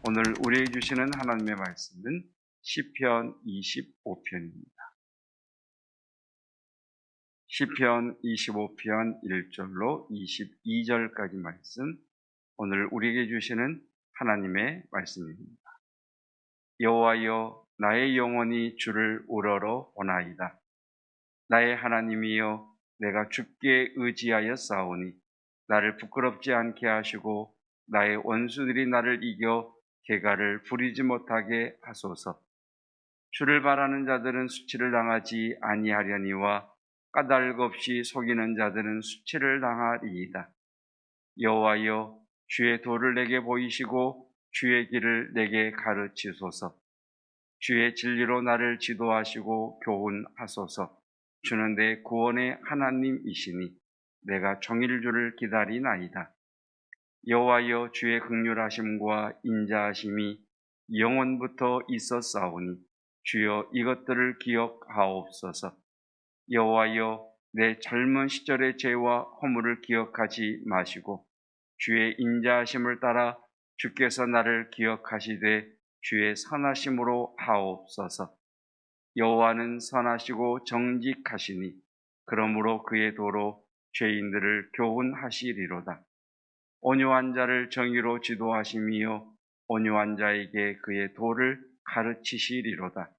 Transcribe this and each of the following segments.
오늘 우리에게 주시는 하나님의 말씀은 시편 25편입니다. 시편 25편 1절로 22절까지 말씀, 오늘 우리에게 주시는 하나님의 말씀입니다. 여호와여, 나의 영혼이 주를 우러러 오나이다. 나의 하나님이여, 내가 주께 의지하여 싸우니 나를 부끄럽지 않게 하시고 나의 원수들이 나를 이겨 개가를 부리지 못하게 하소서. 주를 바라는 자들은 수치를 당하지 아니하려니와 까닭 없이 속이는 자들은 수치를 당하리이다. 여호와여, 주의 도를 내게 보이시고 주의 길을 내게 가르치소서. 주의 진리로 나를 지도하시고 교훈하소서. 주는 내 구원의 하나님이시니 내가 정일주를 기다리나이다. 여호와여, 주의 긍휼하심과 인자하심이 영원부터 있었사오니 주여 이것들을 기억하옵소서. 여호와여, 내 젊은 시절의 죄와 허물을 기억하지 마시고 주의 인자하심을 따라 주께서 나를 기억하시되 주의 선하심으로 하옵소서. 여호와는 선하시고 정직하시니 그러므로 그의 도로 죄인들을 교훈하시리로다. 온유한 자를 정의로 지도하심이요 온유한 자에게 그의 도를 가르치시리로다.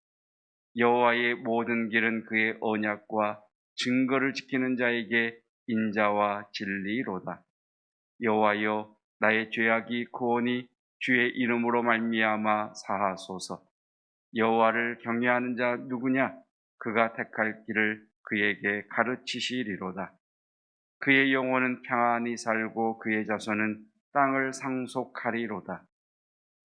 여호와의 모든 길은 그의 언약과 증거를 지키는 자에게 인자와 진리로다. 여호와여, 나의 죄악이 크오니 주의 이름으로 말미암아 사하소서. 여호와를 경외하는 자 누구냐? 그가 택할 길을 그에게 가르치시리로다. 그의 영혼은 평안히 살고 그의 자손은 땅을 상속하리로다.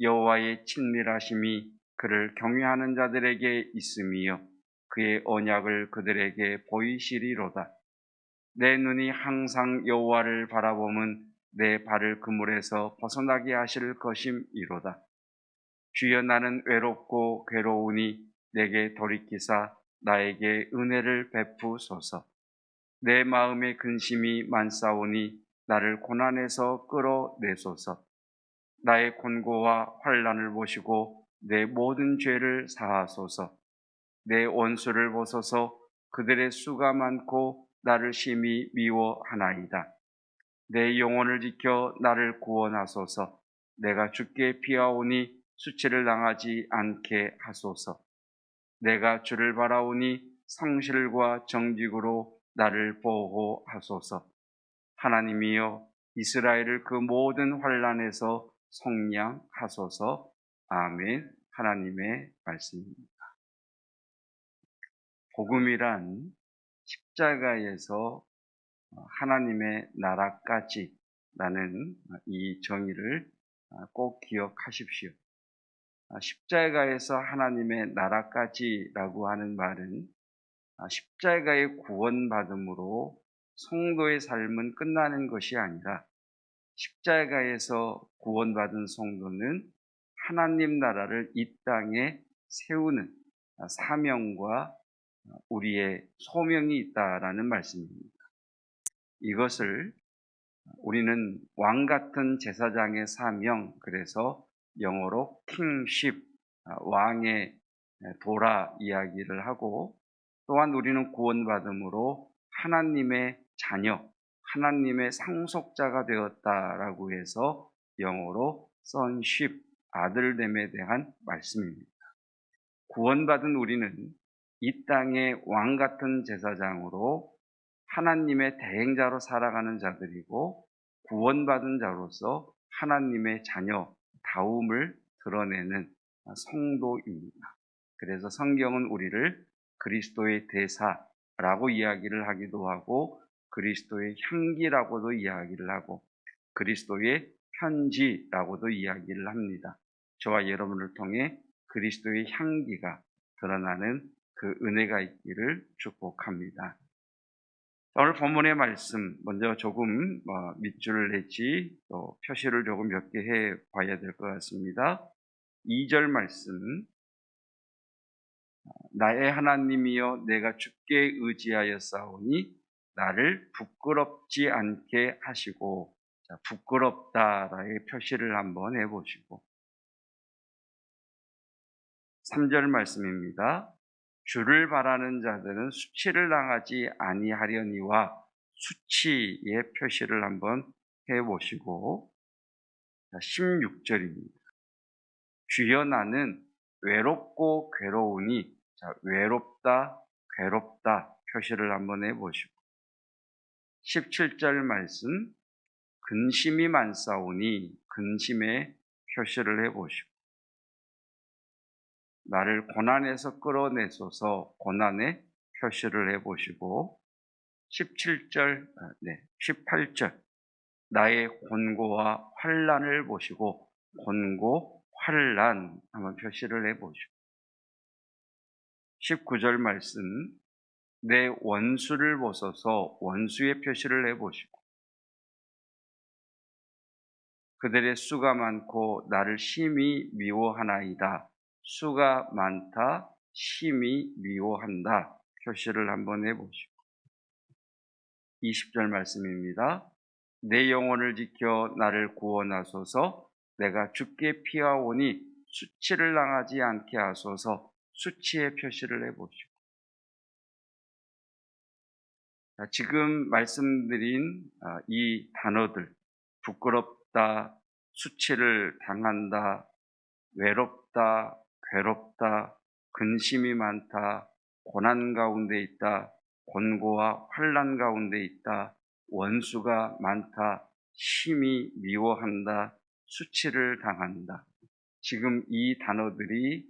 여호와의 친밀하심이 그를 경외하는 자들에게 있음이요 그의 언약을 그들에게 보이시리로다. 내 눈이 항상 여호와를 바라보면 내 발을 그물에서 벗어나게 하실 것임이로다. 주여, 나는 외롭고 괴로우니 내게 돌이키사 나에게 은혜를 베푸소서. 내 마음의 근심이 많사오니 나를 고난에서 끌어내소서. 나의 곤고와 환난을 보시고 내 모든 죄를 사하소서. 내 원수를 보소서. 그들의 수가 많고 나를 심히 미워하나이다. 내 영혼을 지켜 나를 구원하소서. 내가 주께 피하오니 수치를 당하지 않게 하소서. 내가 주를 바라오니 성실과 정직으로 나를 보호하소서. 하나님이여, 이스라엘을 그 모든 환난에서 속량하소서. 아멘. 하나님의 말씀입니다. 복음이란 십자가에서 하나님의 나라까지라는 이 정의를 꼭 기억하십시오. 십자가에서 하나님의 나라까지라고 하는 말은 십자가의 구원받음으로 성도의 삶은 끝나는 것이 아니라 십자가에서 구원받은 성도는 하나님 나라를 이 땅에 세우는 사명과 우리의 소명이 있다라는 말씀입니다. 이것을 우리는 왕 같은 제사장의 사명, 그래서 영어로 킹십, 왕의 도라 이야기를 하고, 또한 우리는 구원받음으로 하나님의 자녀, 하나님의 상속자가 되었다라고 해서 영어로 sonship, 아들됨에 대한 말씀입니다. 구원받은 우리는 이 땅의 왕 같은 제사장으로 하나님의 대행자로 살아가는 자들이고, 구원받은 자로서 하나님의 자녀다움을 드러내는 성도입니다. 그래서 성경은 우리를 그리스도의 대사라고 이야기를 하기도 하고, 그리스도의 향기라고도 이야기를 하고, 그리스도의 편지라고도 이야기를 합니다. 저와 여러분을 통해 그리스도의 향기가 드러나는 그 은혜가 있기를 축복합니다. 오늘 본문의 말씀, 먼저 조금 밑줄을 내지 또 표시를 조금 몇 개 해 봐야 될 것 같습니다. 2절 말씀, 나의 하나님이여, 내가 주께 의지하여 싸우니 나를 부끄럽지 않게 하시고, 부끄럽다라의 표시를 한번 해보시고, 3절 말씀입니다. 주를 바라는 자들은 수치를 당하지 아니하려니와 수치의 표시를 한번 해보시고 16절입니다. 주여 나는 외롭고 괴로우니 외롭다 괴롭다 표시를 한번 해보시고 17절 말씀 근심이 많사오니 근심의 표시를 해보시고 나를 고난에서 끌어내소서 고난의 표시를 해보시고 18절 나의 곤고와 환난을 보시고 곤고 환난 한번 표시를 해보시고 19절 말씀 내 원수를 보소서 원수의 표시를 해보시고 그들의 수가 많고 나를 심히 미워하나이다. 수가 많다, 심히 미워한다 표시를 한번 해보시고 20절 말씀입니다. 내 영혼을 지켜 나를 구원하소서 내가 주께 피하오니 수치를 당하지 않게 하소서 수치의 표시를 해보시고 지금 말씀드린 이 단어들 부끄럽다, 수치를 당한다, 외롭다, 괴롭다, 근심이 많다, 고난 가운데 있다, 곤고와 환난 가운데 있다, 원수가 많다, 심히 미워한다, 수치를 당한다. 지금 이 단어들이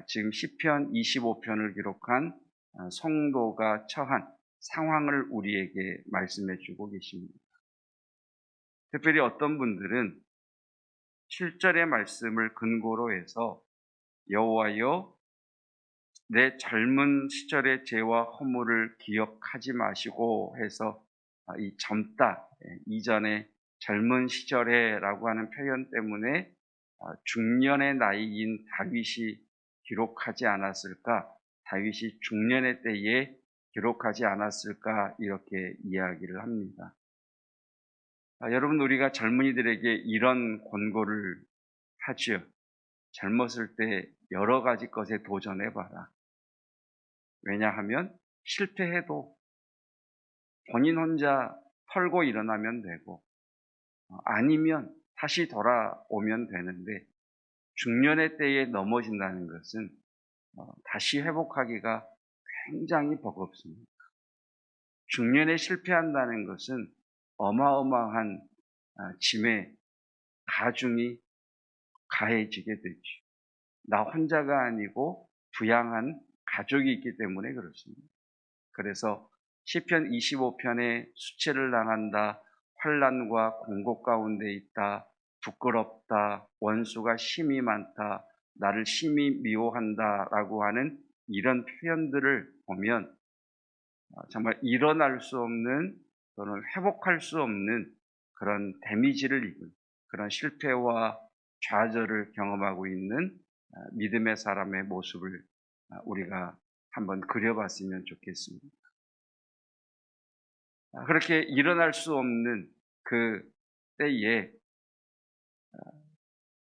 지금 시편 25편을 기록한 성도가 처한 상황을 우리에게 말씀해 주고 계십니다. 특별히 어떤 분들은 7절의 말씀을 근거로 해서 여호와여 내 젊은 시절의 죄와 허물을 기억하지 마시고 해서 이 젊다 이전에 젊은 시절에 라고 하는 표현 때문에 중년의 나이인 다윗이 기록하지 않았을까 다윗이 중년의 때에 기록하지 않았을까 이렇게 이야기를 합니다. 여러분 우리가 젊은이들에게 이런 권고를 하지요. 젊었을 때 여러 가지 것에 도전해봐라. 왜냐하면 실패해도 본인 혼자 털고 일어나면 되고 아니면 다시 돌아오면 되는데 중년의 때에 넘어진다는 것은 다시 회복하기가 굉장히 버겁습니다. 중년에 실패한다는 것은 어마어마한 짐에 가중이 가해지게 되죠. 나 혼자가 아니고 부양한 가족이 있기 때문에 그렇습니다. 그래서 시편 25편에 수치를 당한다, 환난과 공고 가운데 있다, 부끄럽다, 원수가 심히 많다, 나를 심히 미워한다라고 하는 이런 표현들을 보면 정말 일어날 수 없는 또는 회복할 수 없는 그런 데미지를 입은 그런 실패와 좌절을 경험하고 있는 믿음의 사람의 모습을 우리가 한번 그려봤으면 좋겠습니다. 그렇게 일어날 수 없는 그 때에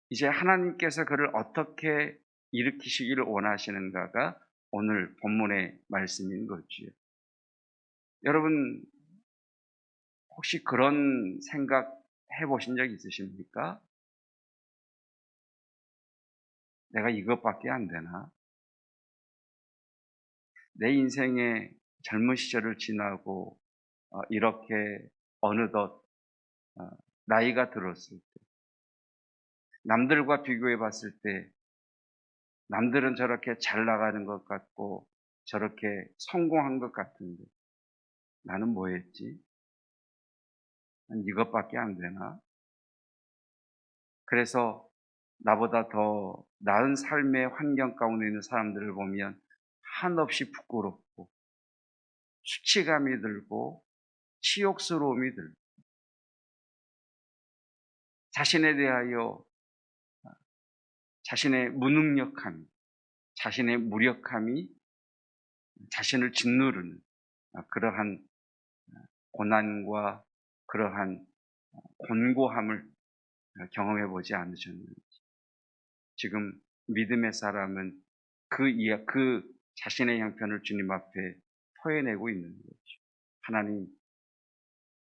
이제 하나님께서 그를 어떻게 일으키시기를 원하시는가가 오늘 본문의 말씀인 거지요. 여러분 혹시 그런 생각 해보신 적 있으십니까? 내가 이것밖에 안 되나? 내 인생의 젊은 시절을 지나고 이렇게 어느덧 나이가 들었을 때 남들과 비교해 봤을 때 남들은 저렇게 잘 나가는 것 같고 저렇게 성공한 것 같은데 나는 뭐 했지? 난 이것밖에 안 되나? 그래서 나보다 더 나은 삶의 환경 가운데 있는 사람들을 보면 한없이 부끄럽고 수치감이 들고 치욕스러움이 들고 자신에 대하여 자신의 무능력함, 자신의 무력함이 자신을 짓누르는 그러한 고난과 그러한 곤고함을 경험해 보지 않으셨는지. 지금 믿음의 사람은 그 자신의 형편을 주님 앞에 토해내고 있는 거죠. 하나님,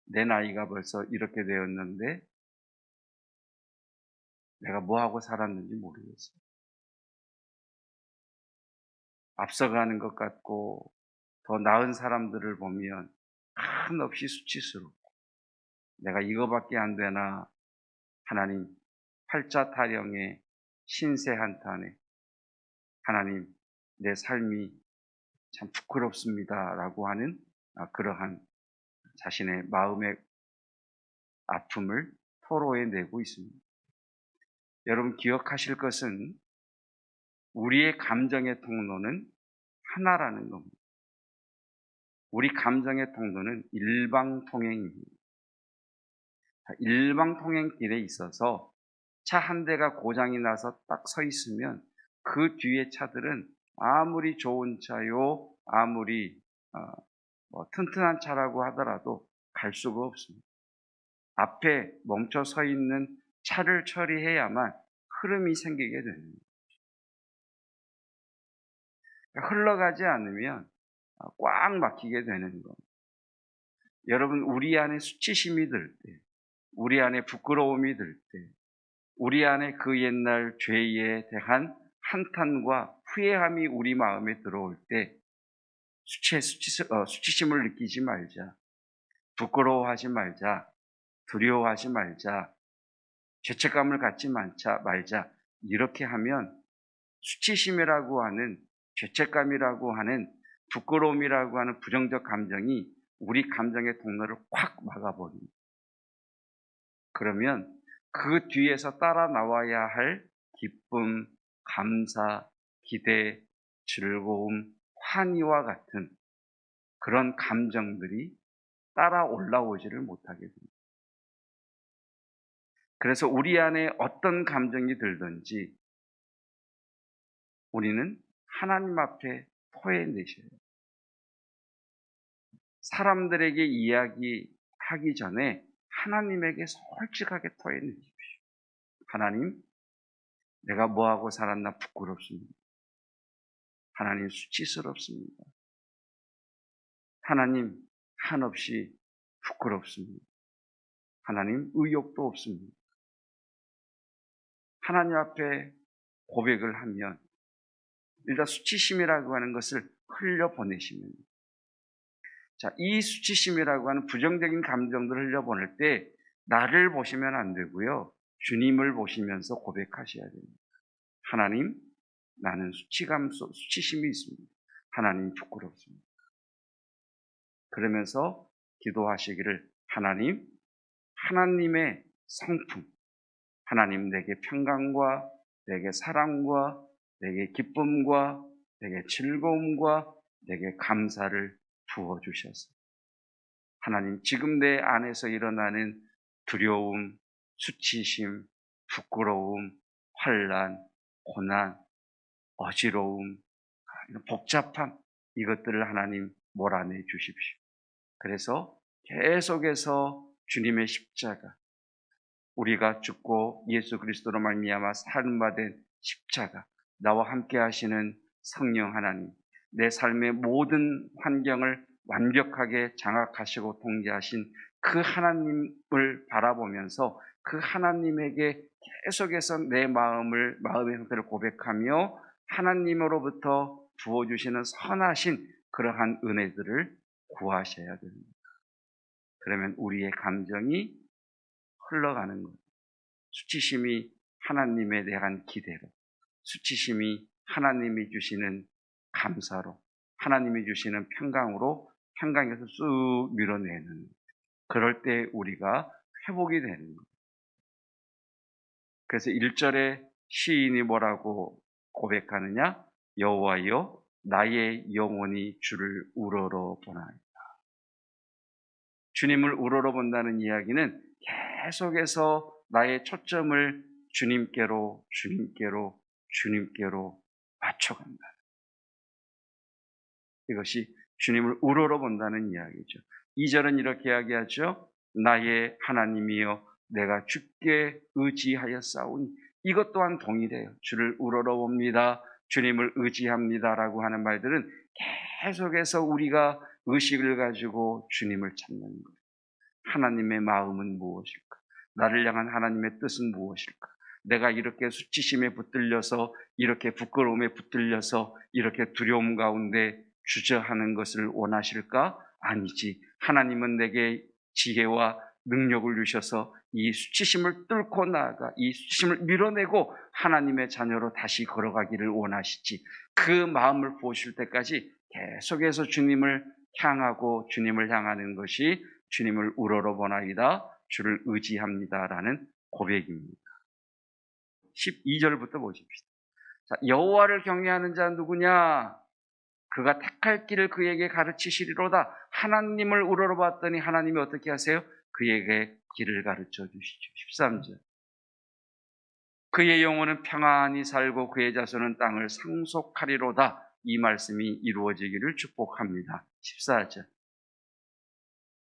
내 나이가 벌써 이렇게 되었는데 내가 뭐하고 살았는지 모르겠어요. 앞서가는 것 같고 더 나은 사람들을 보면 한없이 수치스럽고 내가 이거밖에 안 되나. 하나님, 팔자타령의 신세 한탄에 하나님, 내 삶이 참 부끄럽습니다라고 하는 그러한 자신의 마음의 아픔을 토로해내고 있습니다. 여러분 기억하실 것은 우리의 감정의 통로는 하나라는 겁니다. 우리 감정의 통로는 일방통행입니다. 일방통행길에 있어서 차 한 대가 고장이 나서 딱 서 있으면 그 뒤에 차들은 아무리 좋은 차요, 아무리 튼튼한 차라고 하더라도 갈 수가 없습니다. 앞에 멈춰 서 있는 차를 처리해야만 흐름이 생기게 됩니다. 흘러가지 않으면 꽉 막히게 되는 겁니다. 여러분, 우리 안에 수치심이 들 때, 우리 안에 부끄러움이 들 때, 우리 안에 그 옛날 죄에 대한 한탄과 후회함이 우리 마음에 들어올 때 수치심을 느끼지 말자. 부끄러워하지 말자. 두려워하지 말자. 죄책감을 갖지 말자. 이렇게 하면 수치심이라고 하는, 죄책감이라고 하는, 부끄러움이라고 하는 부정적 감정이 우리 감정의 통로를 확 막아버립니다. 그러면 그 뒤에서 따라 나와야 할 기쁨, 감사, 기대, 즐거움, 환희와 같은 그런 감정들이 따라 올라오지를 못하게 됩니다. 그래서 우리 안에 어떤 감정이 들든지 우리는 하나님 앞에 토해내셔야 해요. 사람들에게 이야기하기 전에 하나님에게 솔직하게 토해내십시오. 하나님, 내가 뭐하고 살았나 부끄럽습니다. 하나님, 수치스럽습니다. 하나님, 한없이 부끄럽습니다. 하나님, 의욕도 없습니다. 하나님 앞에 고백을 하면 일단 수치심이라고 하는 것을 흘려보내시면, 자, 이 수치심이라고 하는 부정적인 감정들을 흘려보낼 때 나를 보시면 안 되고요, 주님을 보시면서 고백하셔야 됩니다. 하나님, 나는 수치심이 있습니다. 하나님, 부끄럽습니다. 그러면서 기도하시기를, 하나님, 하나님의 성품, 하나님 내게 평강과 내게 사랑과 내게 기쁨과 내게 즐거움과 내게 감사를 부어주셔서 하나님, 지금 내 안에서 일어나는 두려움, 수치심, 부끄러움, 환난, 고난, 어지러움, 복잡함, 이것들을 하나님 몰아내 주십시오. 그래서 계속해서 주님의 십자가, 우리가 죽고 예수 그리스도로 말미암아 살인받은 십자가, 나와 함께 하시는 성령 하나님, 내 삶의 모든 환경을 완벽하게 장악하시고 통제하신 그 하나님을 바라보면서 그 하나님에게 계속해서 내 마음의 형태를 고백하며 하나님으로부터 부어주시는 선하신 그러한 은혜들을 구하셔야 됩니다. 그러면 우리의 감정이 흘러가는 것, 수치심이 하나님에 대한 기대로, 수치심이 하나님이 주시는 감사로, 하나님이 주시는 평강으로 평강에서 쑥 밀어내는, 그럴 때 우리가 회복이 되는 거예요. 그래서 1절에 시인이 뭐라고 고백하느냐? 여호와여, 나의 영혼이 주를 우러러 보나이다. 주님을 우러러 본다는 이야기는 계속해서 나의 초점을 주님께로 맞춰간다. 이것이 주님을 우러러 본다는 이야기죠. 2절은 이렇게 이야기하죠. 나의 하나님이여, 내가 주께 의지하여 싸우니. 이것 또한 동일해요. 주를 우러러 봅니다. 주님을 의지합니다라고 하는 말들은 계속해서 우리가 의식을 가지고 주님을 찾는 거예요. 하나님의 마음은 무엇일까? 나를 향한 하나님의 뜻은 무엇일까? 내가 이렇게 수치심에 붙들려서, 이렇게 부끄러움에 붙들려서, 이렇게 두려움 가운데 주저하는 것을 원하실까? 아니지. 하나님은 내게 지혜와 능력을 주셔서 이 수치심을 뚫고 나아가 이 수치심을 밀어내고 하나님의 자녀로 다시 걸어가기를 원하시지. 그 마음을 보실 때까지 계속해서 주님을 향하고 주님을 향하는 것이 주님을 우러러보나이다, 주를 의지합니다라는 고백입니다. 12절부터 보십시다. 자, 여호와를 경외하는 자는 누구냐? 그가 택할 길을 그에게 가르치시리로다. 하나님을 우러러봤더니 하나님이 어떻게 하세요? 그에게 길을 가르쳐 주시죠. 13절. 그의 영혼은 평안히 살고 그의 자손은 땅을 상속하리로다. 이 말씀이 이루어지기를 축복합니다. 14절.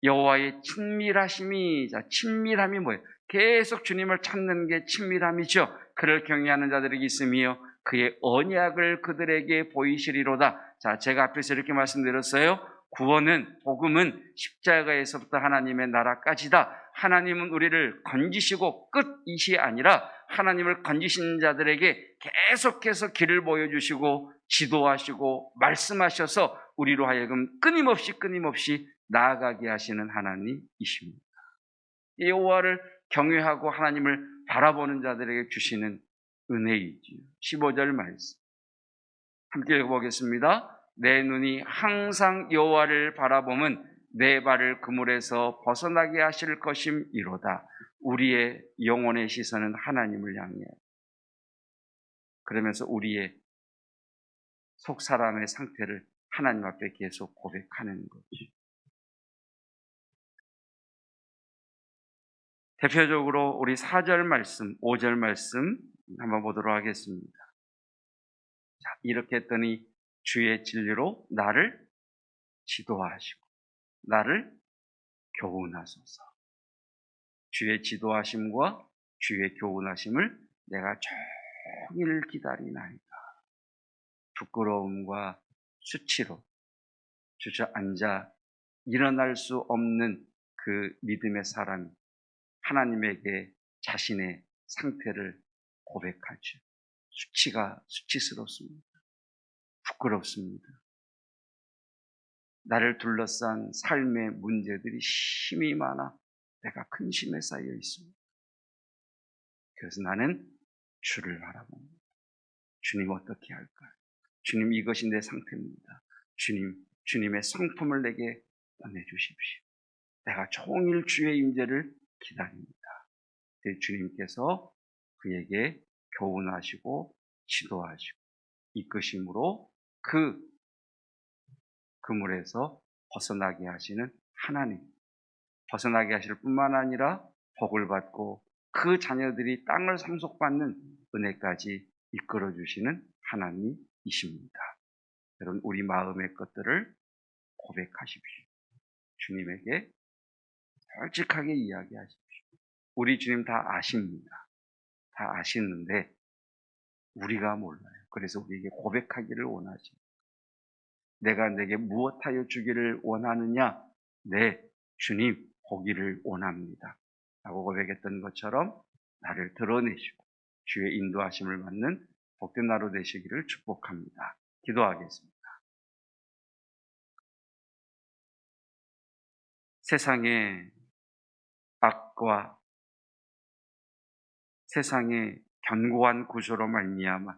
여호와의 친밀하심이, 자, 친밀함이 뭐예요? 계속 주님을 찾는 게 친밀함이죠. 그를 경외하는 자들에게 있으며 그의 언약을 그들에게 보이시리로다. 자, 제가 앞에서 이렇게 말씀드렸어요. 구원은, 복음은 십자가에서부터 하나님의 나라까지다. 하나님은 우리를 건지시고 끝이시 아니라 하나님을 건지신 자들에게 계속해서 길을 보여주시고 지도하시고 말씀하셔서 우리로 하여금 끊임없이 나아가게 하시는 하나님이십니다. 여호와를 경외하고 하나님을 바라보는 자들에게 주시는 은혜이지요. 15절 말씀 함께 읽어보겠습니다. 내 눈이 항상 여호와를 바라보면 내 발을 그물에서 벗어나게 하실 것임이로다. 우리의 영혼의 시선은 하나님을 향해, 그러면서 우리의 속 사람의 상태를 하나님 앞에 계속 고백하는 거죠. 대표적으로 우리 4절 말씀, 5절 말씀 한번 보도록 하겠습니다. 자, 이렇게 했더니 주의 진리로 나를 지도하시고 나를 교훈하소서. 주의 지도하심과 주의 교훈하심을 내가 종일 기다리나이다. 부끄러움과 수치로 주저앉아 일어날 수 없는 그 믿음의 사람이 하나님에게 자신의 상태를 고백하죠. 수치스럽습니다. 부끄럽습니다. 나를 둘러싼 삶의 문제들이 심이 많아 내가 근심에 쌓여 있습니다. 그래서 나는 주를 바라봅니다. 주님 어떻게 할까요? 주님 이것이 내 상태입니다. 주님의 성품을 내게 보내주십시오. 내가 종일 주의 임재를 기다립니다. 주님께서 그에게 교훈하시고 지도하시고 이끄심으로 그 그물에서 벗어나게 하시는 하나님, 벗어나게 하실 뿐만 아니라 복을 받고 그 자녀들이 땅을 상속받는 은혜까지 이끌어 주시는 하나님이십니다. 여러분, 우리 마음의 것들을 고백하십시오. 주님에게 솔직하게 이야기하십시오. 우리 주님 다 아십니다. 다 아시는데 우리가 몰라요. 그래서 우리에게 고백하기를 원하십니다. 내가 내게 무엇하여 주기를 원하느냐? 네, 주님 보기를 원합니다. 라고 고백했던 것처럼 나를 드러내시고 주의 인도하심을 받는 복된 하루 되시기를 축복합니다. 기도하겠습니다. 세상의 악과 세상의 견고한 구조로 말미암아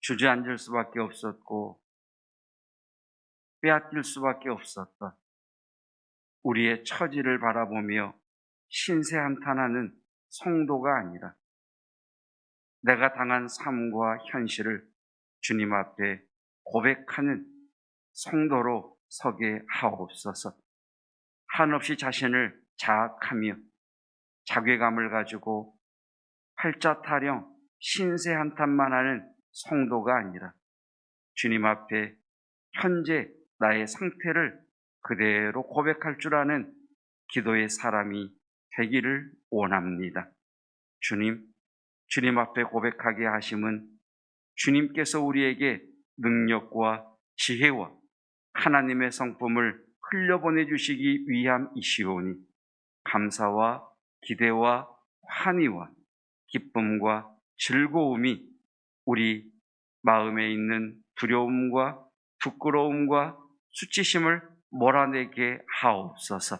주저앉을 수밖에 없었고 빼앗길 수밖에 없었던 우리의 처지를 바라보며 신세한탄하는 성도가 아니라 내가 당한 삶과 현실을 주님 앞에 고백하는 성도로 서게 하옵소서. 한없이 자신을 자학하며 자괴감을 가지고 팔자타령 신세한탄만 하는 성도가 아니라 주님 앞에 현재 나의 상태를 그대로 고백할 줄 아는 기도의 사람이 되기를 원합니다. 주님 앞에 고백하게 하심은 주님께서 우리에게 능력과 지혜와 하나님의 성품을 흘려보내 주시기 위함이시오니 감사와 기대와 환희와 기쁨과 즐거움이 우리 마음에 있는 두려움과 부끄러움과 수치심을 몰아내게 하옵소서.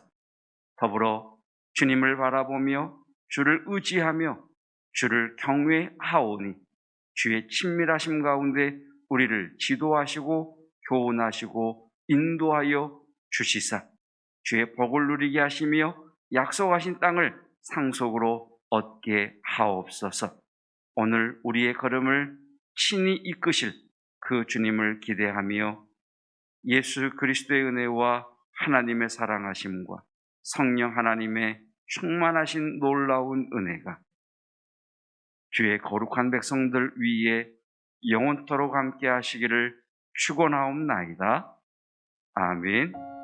더불어 주님을 바라보며 주를 의지하며 주를 경외하오니 주의 친밀하심 가운데 우리를 지도하시고 교훈하시고 인도하여 주시사 주의 복을 누리게 하시며 약속하신 땅을 상속으로 얻게 하옵소서. 오늘 우리의 걸음을 친히 이끄실 그 주님을 기대하며 예수 그리스도의 은혜와 하나님의 사랑하심과 성령 하나님의 충만하신 놀라운 은혜가 주의 거룩한 백성들 위에 영원토록 함께 하시기를 축원하옵나이다. 아멘.